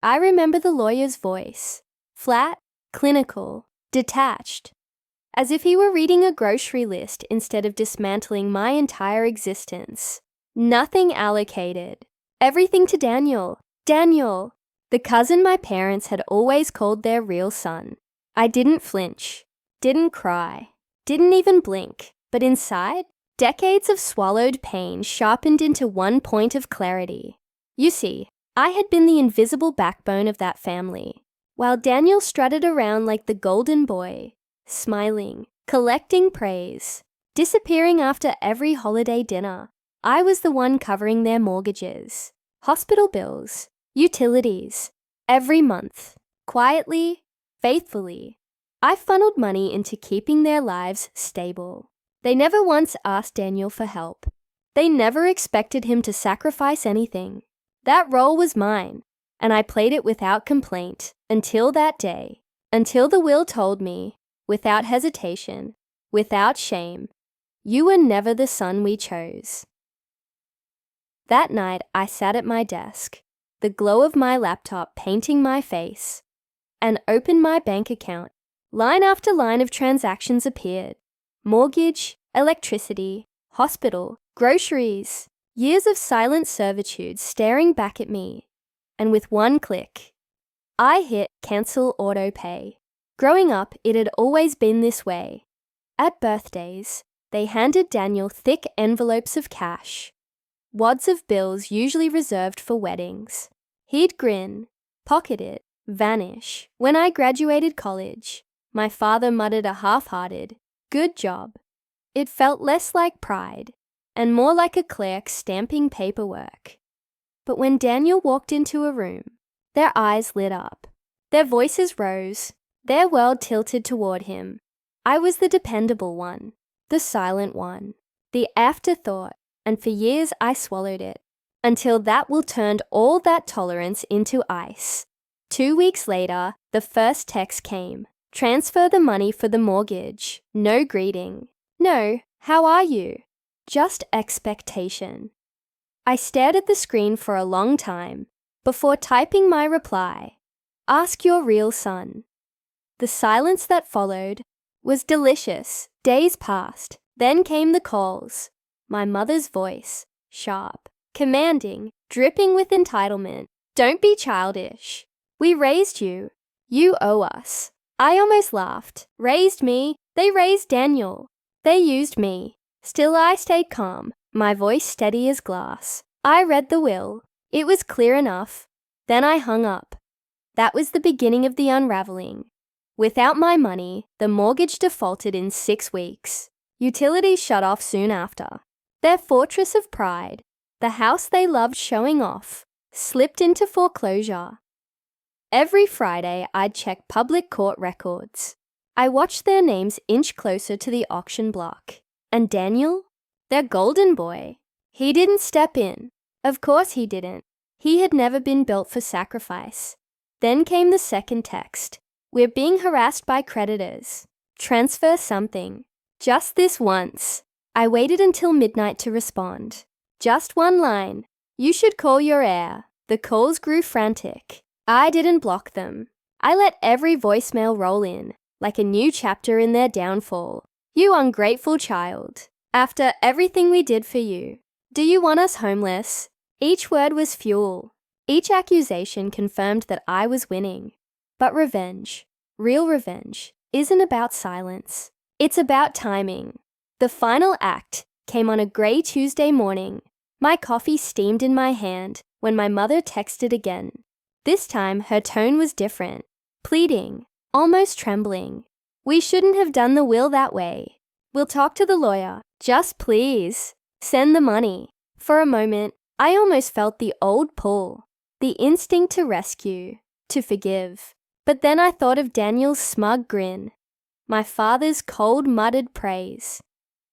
I remember the lawyer's voice. Flat, clinical, detached. As if he were reading a grocery list instead of dismantling my entire existence. Nothing allocated. Everything to Daniel. Daniel! The cousin my parents had always called their real son. I didn't flinch. Didn't cry. Didn't even blink. But inside, decades of swallowed pain sharpened into one point of clarity. You see, I had been the invisible backbone of that family, while Daniel strutted around like the golden boy, smiling, collecting praise, disappearing after every holiday dinner. I was the one covering their mortgages, hospital bills, utilities, every month, quietly, faithfully. I funneled money into keeping their lives stable. They never once asked Daniel for help. They never expected him to sacrifice anything. That role was mine, and I played it without complaint until that day, until the will told me, without hesitation, without shame, you were never the son we chose. That night, I sat at my desk, the glow of my laptop painting my face, and opened my bank account. Line after line of transactions appeared. Mortgage, electricity, hospital, groceries, years of silent servitude staring back at me. And with one click, I hit cancel auto pay. Growing up, it had always been this way. At birthdays, they handed Daniel thick envelopes of cash, wads of bills usually reserved for weddings. He'd grin, pocket it, vanish. When I graduated college, my father muttered a half-hearted, "Good job." It felt less like pride and more like a clerk stamping paperwork. But when Daniel walked into a room, their eyes lit up, their voices rose, their world tilted toward him. I was the dependable one, the silent one, the afterthought, and for years I swallowed it, until that will turned all that tolerance into ice. 2 weeks later, the first text came. Transfer the money for the mortgage. No greeting. No, how are you? Just expectation. I stared at the screen for a long time before typing my reply. Ask your real son. The silence that followed was delicious. Days passed. Then came the calls. My mother's voice, sharp, commanding, dripping with entitlement. Don't be childish. We raised you. You owe us. I almost laughed. Raised me. They raised Daniel. They used me. Still I stayed calm, my voice steady as glass. I read the will. It was clear enough. Then I hung up. That was the beginning of the unraveling. Without my money, the mortgage defaulted in 6 weeks. Utilities shut off soon after. Their fortress of pride, the house they loved showing off, slipped into foreclosure. Every Friday, I'd check public court records. I watched their names inch closer to the auction block. And Daniel? Their golden boy. He didn't step in. Of course he didn't. He had never been built for sacrifice. Then came the second text. We're being harassed by creditors. Transfer something. Just this once. I waited until midnight to respond. Just one line. You should call your heir. The calls grew frantic. I didn't block them. I let every voicemail roll in, like a new chapter in their downfall. You ungrateful child. After everything we did for you, do you want us homeless? Each word was fuel. Each accusation confirmed that I was winning. But revenge, real revenge, isn't about silence. It's about timing. The final act came on a grey Tuesday morning. My coffee steamed in my hand when my mother texted again. This time, her tone was different. Pleading, almost trembling. We shouldn't have done the will that way. We'll talk to the lawyer. Just please, send the money. For a moment, I almost felt the old pull, the instinct to rescue, to forgive. But then I thought of Daniel's smug grin, my father's cold, muttered praise,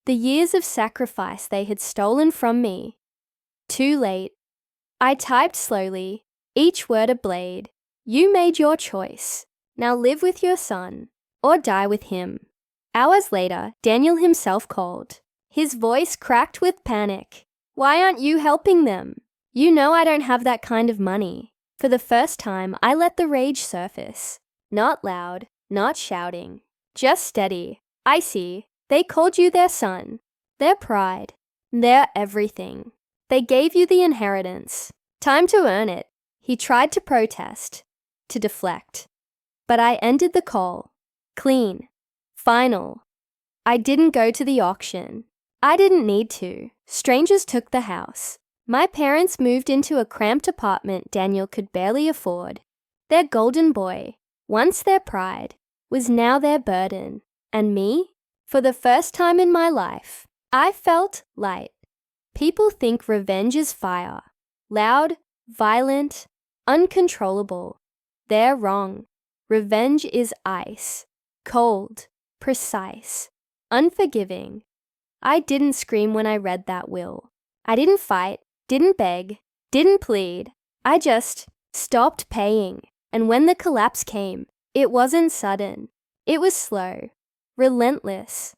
the years of sacrifice they had stolen from me. Too late. I typed slowly, each word a blade. You made your choice. Now live with your son, or die with him. Hours later, Daniel himself called. His voice cracked with panic. Why aren't you helping them? You know I don't have that kind of money. For the first time, I let the rage surface. Not loud, not shouting, just steady. I see. They called you their son, their pride, their everything. They gave you the inheritance. Time to earn it. He tried to protest, to deflect. But I ended the call. Clean. Final. I didn't go to the auction. I didn't need to. Strangers took the house. My parents moved into a cramped apartment Daniel could barely afford. Their golden boy, once their pride, was now their burden. And me? For the first time in my life, I felt light. People think revenge is fire. Loud, violent, uncontrollable. They're wrong. Revenge is ice. Cold, precise, unforgiving. I didn't scream when I read that will. I didn't fight, didn't beg, didn't plead. I just stopped paying. And when the collapse came, it wasn't sudden. It was slow, relentless,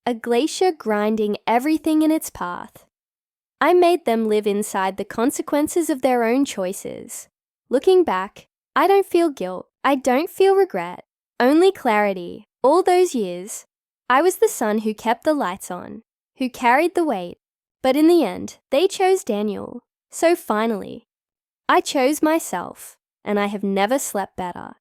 a glacier grinding everything in its path. I made them live inside the consequences of their own choices. Looking back, I don't feel guilt. I don't feel regret. Only clarity. All those years, I was the son who kept the lights on, who carried the weight. But in the end, they chose Daniel. So finally, I chose myself, and I have never slept better.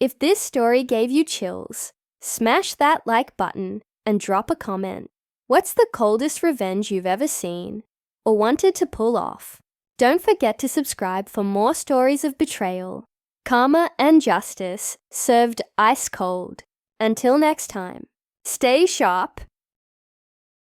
If this story gave you chills, smash that like button and drop a comment. What's the coldest revenge you've ever seen or wanted to pull off? Don't forget to subscribe for more stories of betrayal, karma, and justice served ice cold. Until next time, stay sharp